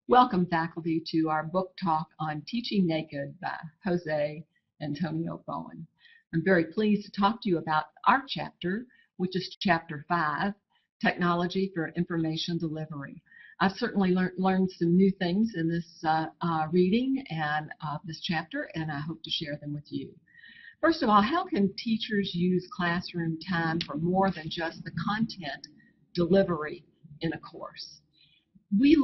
Welcome, faculty, to our book talk on Teaching Naked by Jose Antonio Bowen. I'm very pleased to talk to you about our chapter, which is Chapter 5, Technology for Information Delivery. I've certainly learned some new things in this reading and this chapter, and I hope to share them with you. First of all, how can teachers use classroom time for more than just the content delivery in a course? We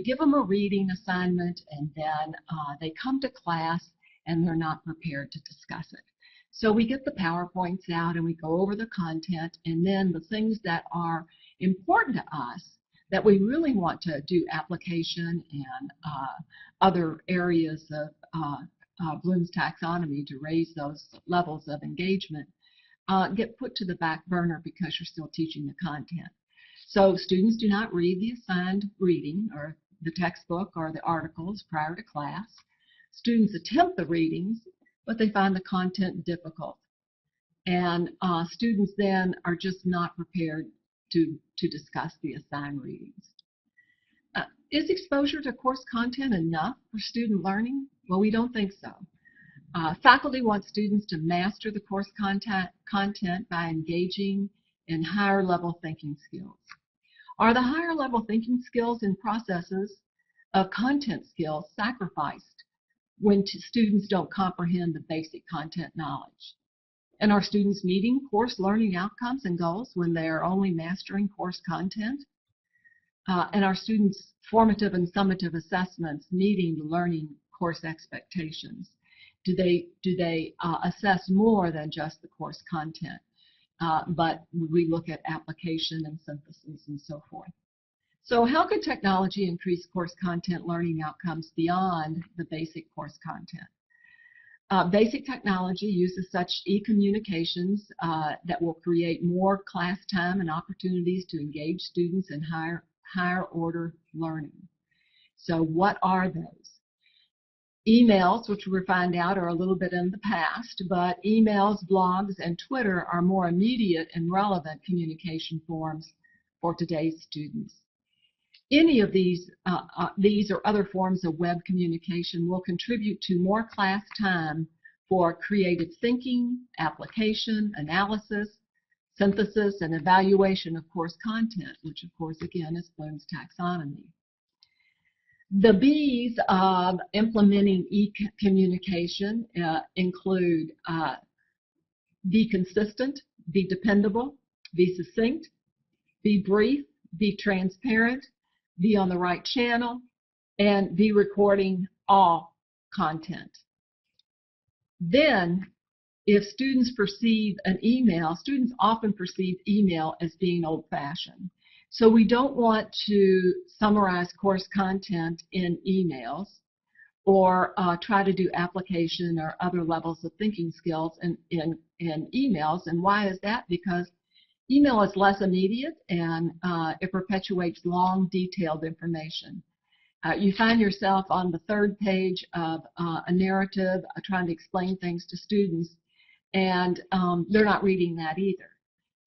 give them a reading assignment, and then they come to class and they're not prepared to discuss it. So we get the PowerPoints out and we go over the content, and then the things that are important to us that we really want to do application and other areas of Bloom's taxonomy to raise those levels of engagement get put to the back burner because you're still teaching the content. So students do not read the assigned reading or the textbook or the articles prior to class. Students attempt the readings, but they find the content difficult. And students then are just not prepared to discuss the assigned readings. Is exposure to course content enough for student learning? Well, we don't think so. Faculty want students to master the course content by engaging in higher level thinking skills. Are the higher level thinking skills and processes of content skills sacrificed when students don't comprehend the basic content knowledge? And are students meeting course learning outcomes and goals when they are only mastering course content? And are students' formative and summative assessments meeting the learning course expectations? Do they assess more than just the course content? But we look at application and synthesis and so forth. So how could technology increase course content learning outcomes beyond the basic course content? Basic technology uses such e-communications that will create more class time and opportunities to engage students in higher order learning. So what are those? Emails, which we'll find out are a little bit in the past, but emails, blogs, and Twitter are more immediate and relevant communication forms for today's students. Any of these or other forms of web communication will contribute to more class time for creative thinking, application, analysis, synthesis, and evaluation of course content, which of course again is Bloom's taxonomy. The B's of implementing e-communication include be consistent, be dependable, be succinct, be brief, be transparent, be on the right channel, and be recording all content. Then, if students perceive an email, students often perceive email as being old-fashioned. So we don't want to summarize course content in emails or try to do application or other levels of thinking skills in emails. And why is that? Because email is less immediate and it perpetuates long, detailed information. You find yourself on the third page of a narrative trying to explain things to students, and they're not reading that either.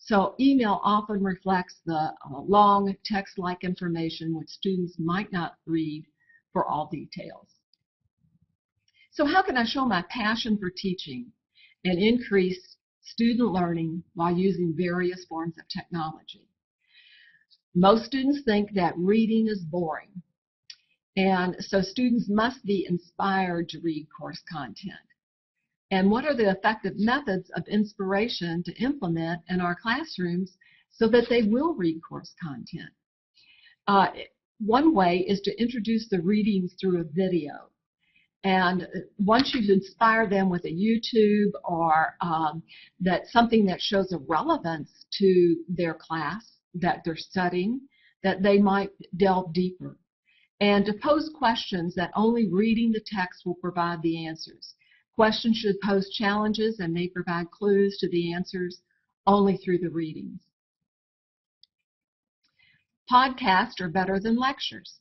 So email often reflects the long text-like information which students might not read for all details. So how can I show my passion for teaching and increase student learning while using various forms of technology? Most students think that reading is boring, and so students must be inspired to read course content. And what are the effective methods of inspiration to implement in our classrooms so that they will read course content? One way is to introduce the readings through a video. And once you've inspired them with a YouTube or something that shows a relevance to their class that they're studying, that they might delve deeper. And to pose questions that only reading the text will provide the answers. Questions should pose challenges and may provide clues to the answers only through the readings. Podcasts are better than lectures.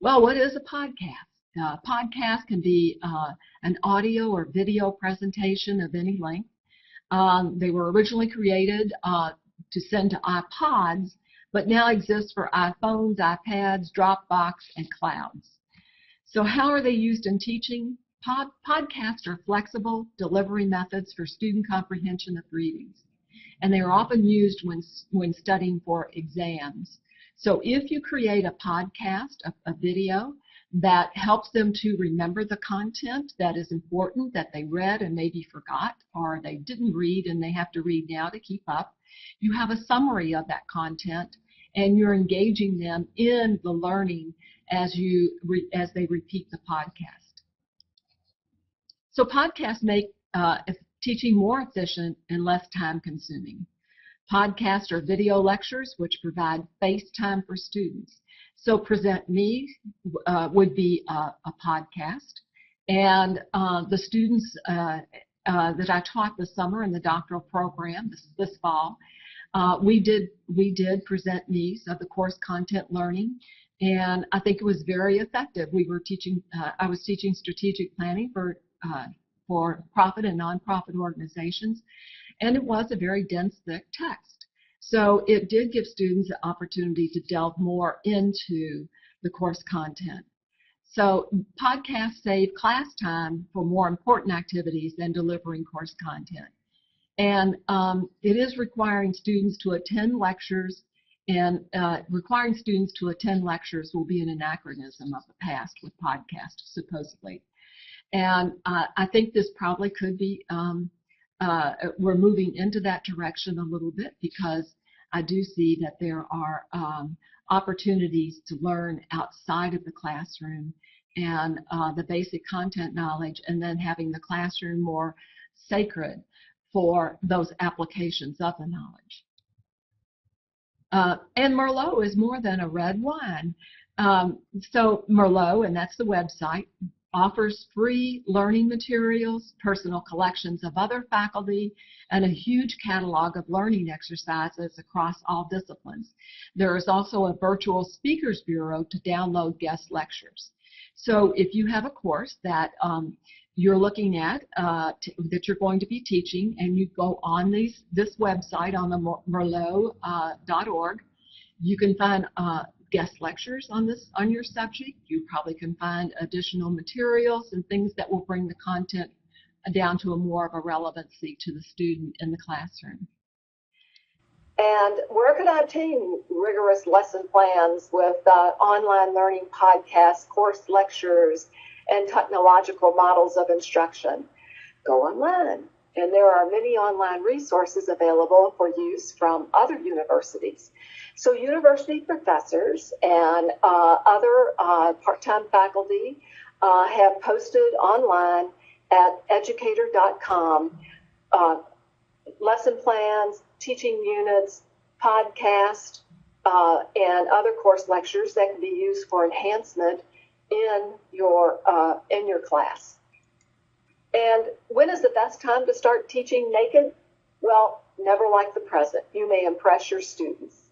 Well, what is a podcast? A podcast can be an audio or video presentation of any length. They were originally created to send to iPods, but now exists for iPhones, iPads, Dropbox, and clouds. So how are they used in teaching? Podcasts are flexible delivery methods for student comprehension of readings, and they are often used when studying for exams. So if you create a podcast, a video, that helps them to remember the content that is important that they read and maybe forgot, or they didn't read and they have to read now to keep up, you have a summary of that content and you're engaging them in the learning as they repeat the podcast. So podcasts make teaching more efficient and less time consuming. Podcasts are video lectures which provide face time for students. So Present Me would be a podcast, and the students that I taught this summer in the doctoral program this fall, we did Present Me's of the course content learning, and I think it was very effective. We were teaching, I was teaching strategic planning for profit and nonprofit organizations, and it was a very dense, thick text. So it did give students the opportunity to delve more into the course content. So podcasts save class time for more important activities than delivering course content. And it is requiring students to attend lectures, and requiring students to attend lectures will be an anachronism of the past with podcasts, supposedly. And I think this probably could be, we're moving into that direction a little bit, because I do see that there are opportunities to learn outside of the classroom, and the basic content knowledge, and then having the classroom more sacred for those applications of the knowledge. And Merlot is more than a red wine. So Merlot, and that's the website, offers free learning materials, personal collections of other faculty, and a huge catalog of learning exercises across all disciplines. There is also a virtual speakers bureau to download guest lectures. So if you have a course that you're looking at, that you're going to be teaching, and you go on this website on the merlot.org, you can find guest lectures on your subject. You probably can find additional materials and things that will bring the content down to more of a relevancy to the student in the classroom. And where can I obtain rigorous lesson plans with online learning podcasts, course lectures, and technological models of instruction? Go online. And there are many online resources available for use from other universities. So university professors and other part-time faculty have posted online at educator.com lesson plans, teaching units, podcasts, and other course lectures that can be used for enhancement in your class. And when is the best time to start teaching naked? Well, never like the present. You may impress your students.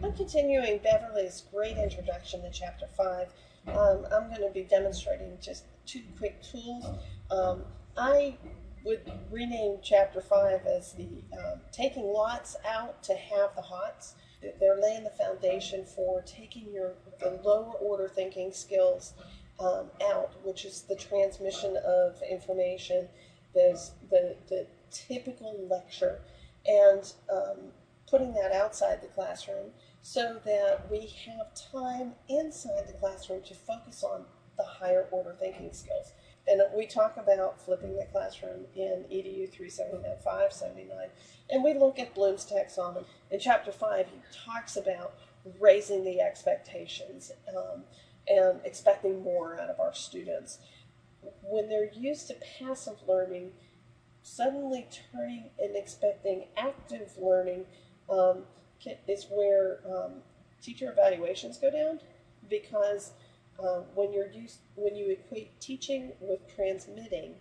I'm continuing Beverly's great introduction to Chapter 5. I'm going to be demonstrating just 2 quick tools. I would rename Chapter 5 as the taking lots out to have the hots. They're laying the foundation for taking the lower order thinking skills out, which is the transmission of information, the typical lecture, and putting that outside the classroom so that we have time inside the classroom to focus on the higher order thinking skills. And we talk about flipping the classroom in EDU 379, 579, and we look at Bloom's taxonomy. In Chapter 5, he talks about raising the expectations and expecting more out of our students. When they're used to passive learning, suddenly turning and expecting active learning is where teacher evaluations go down, because when you equate teaching with transmitting,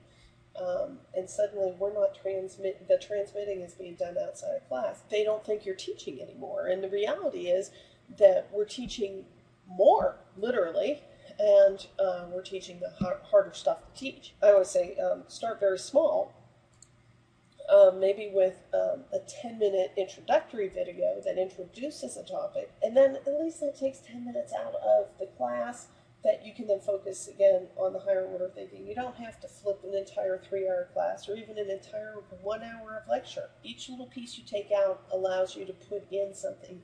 and suddenly we're not the transmitting is being done outside of class, they don't think you're teaching anymore. And the reality is that we're teaching more, literally, and we're teaching the harder stuff to teach. I always say start very small. maybe with a 10-minute introductory video that introduces a topic, and then at least that takes 10 minutes out of the class that you can then focus again on the higher order thinking. You don't have to flip an entire 3-hour class or even an entire 1 hour of lecture. Each little piece you take out allows you to put in something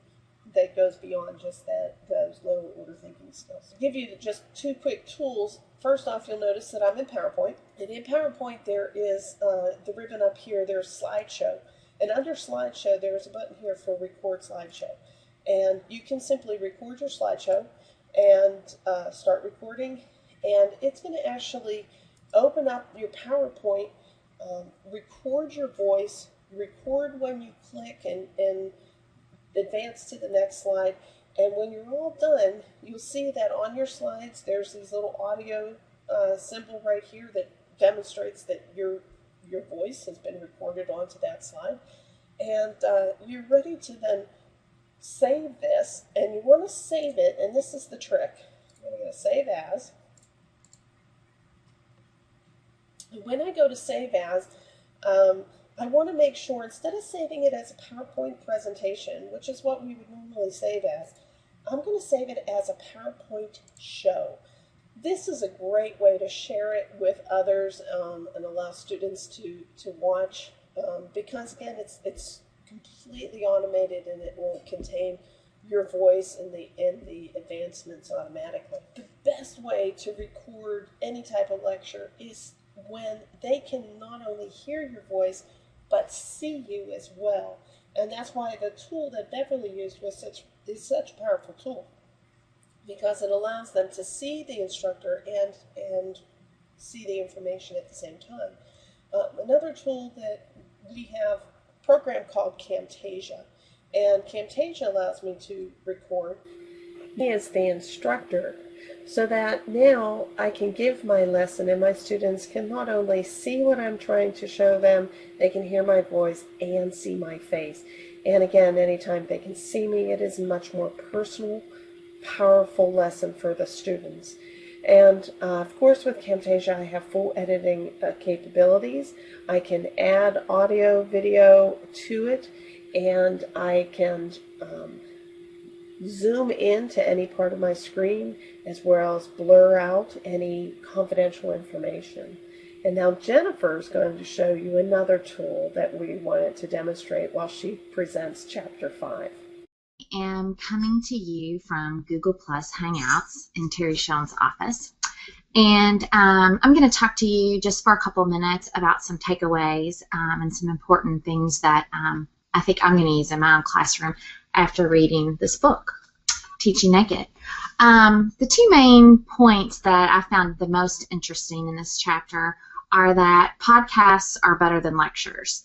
that goes beyond just those lower order thinking skills. To give you just 2 quick tools, first off, you'll notice that I'm in PowerPoint. And in PowerPoint, there is the ribbon up here, there's slideshow. And under slideshow, there's a button here for record slideshow. And you can simply record your slideshow and start recording. And it's going to actually open up your PowerPoint, record your voice, record when you click and advance to the next slide. And when you're all done, you'll see that on your slides, there's these little audio symbol right here that demonstrates that your voice has been recorded onto that slide. And you're ready to then save this, and you want to save it, and this is the trick. I'm going to save as. And when I go to save as, I want to make sure, instead of saving it as a PowerPoint presentation, which is what we would normally save as, I'm going to save it as a PowerPoint show. This is a great way to share it with others and allow students to watch because, again, it's completely automated and it will contain your voice and the advancements automatically. The best way to record any type of lecture is when they can not only hear your voice but see you as well. And that's why the tool that Beverly used is such a powerful tool, because it allows them to see the instructor and see the information at the same time. Another tool that we have, a program called Camtasia, and Camtasia allows me to record as the instructor, so that now I can give my lesson and my students can not only see what I'm trying to show them, they can hear my voice and see my face. And again, anytime they can see me, it is a much more personal, powerful lesson for the students. And of course, with Camtasia, I have full editing capabilities. I can add audio, video to it, and I can zoom in to any part of my screen, as well as blur out any confidential information. And now Jennifer is going to show you another tool that we wanted to demonstrate while she presents Chapter 5. I am coming to you from Google Plus Hangouts in Terry Schoen's office. And I'm going to talk to you just for a couple minutes about some takeaways and some important things that I think I'm going to use in my own classroom after reading this book, Teaching Naked. The 2 main points that I found the most interesting in this chapter are that podcasts are better than lectures.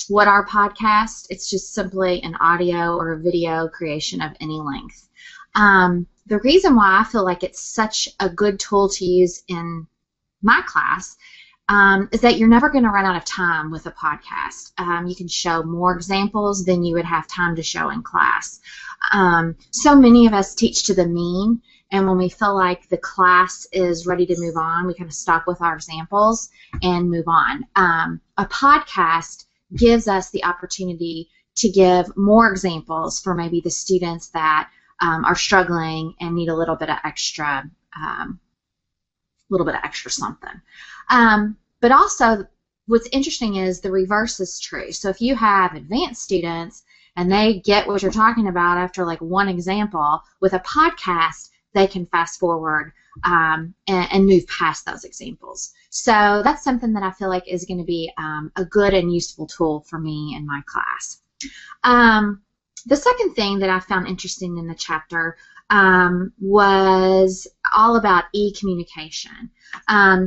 What are podcasts? It's just simply an audio or a video creation of any length. The reason why I feel like it's such a good tool to use in my class is that you're never going to run out of time with a podcast. You can show more examples than you would have time to show in class. So many of us teach to the mean, and when we feel like the class is ready to move on, we kind of stop with our examples and move on. A podcast gives us the opportunity to give more examples for maybe the students that are struggling and need a little bit of extra something. But also, what's interesting is the reverse is true. So if you have advanced students and they get what you're talking about after like one example, with a podcast, they can fast forward and move past those examples. So that's something that I feel like is going to be a good and useful tool for me in my class. The second thing that I found interesting in the chapter was all about e-communication.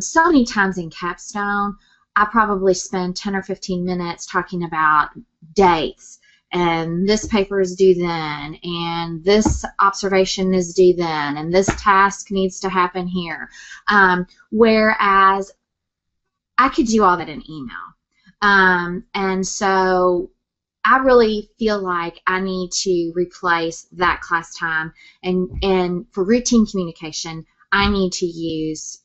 So many times in Capstone, I probably spend 10 or 15 minutes talking about dates, and this paper is due then, and this observation is due then, and this task needs to happen here. Whereas I could do all that in email. And so I really feel like I need to replace that class time, and for routine communication, I need to use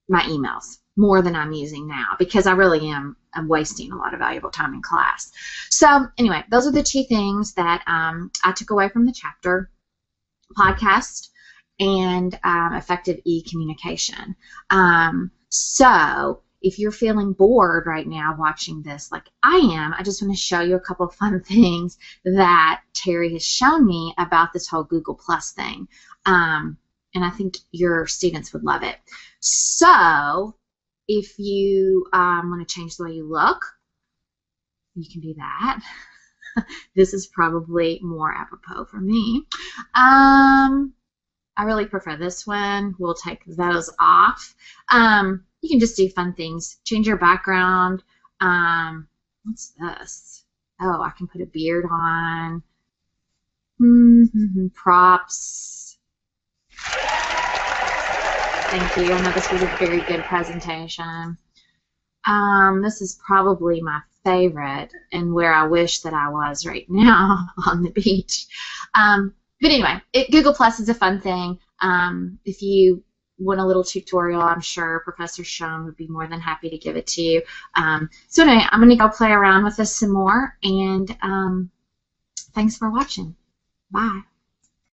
my emails. more than I'm using now, because I really am wasting a lot of valuable time in class. So anyway, those are the 2 things that I took away from the chapter: podcast and effective e-communication. So if you're feeling bored right now watching this like I am, I just want to show you a couple of fun things that Terry has shown me about this whole Google Plus thing. And I think your students would love it. So if you want to change the way you look, you can do that. This is probably more apropos for me. I really prefer this one. We'll take those off. You can just do fun things. Change your background. What's this? Oh, I can put a beard on. Props. Thank you. I know this was a very good presentation. This is probably my favorite, and where I wish that I was right now on the beach. But anyway, Google Plus is a fun thing. If you want a little tutorial, I'm sure Professor Schoen would be more than happy to give it to you. So anyway, I'm going to go play around with this some more, and thanks for watching. Bye.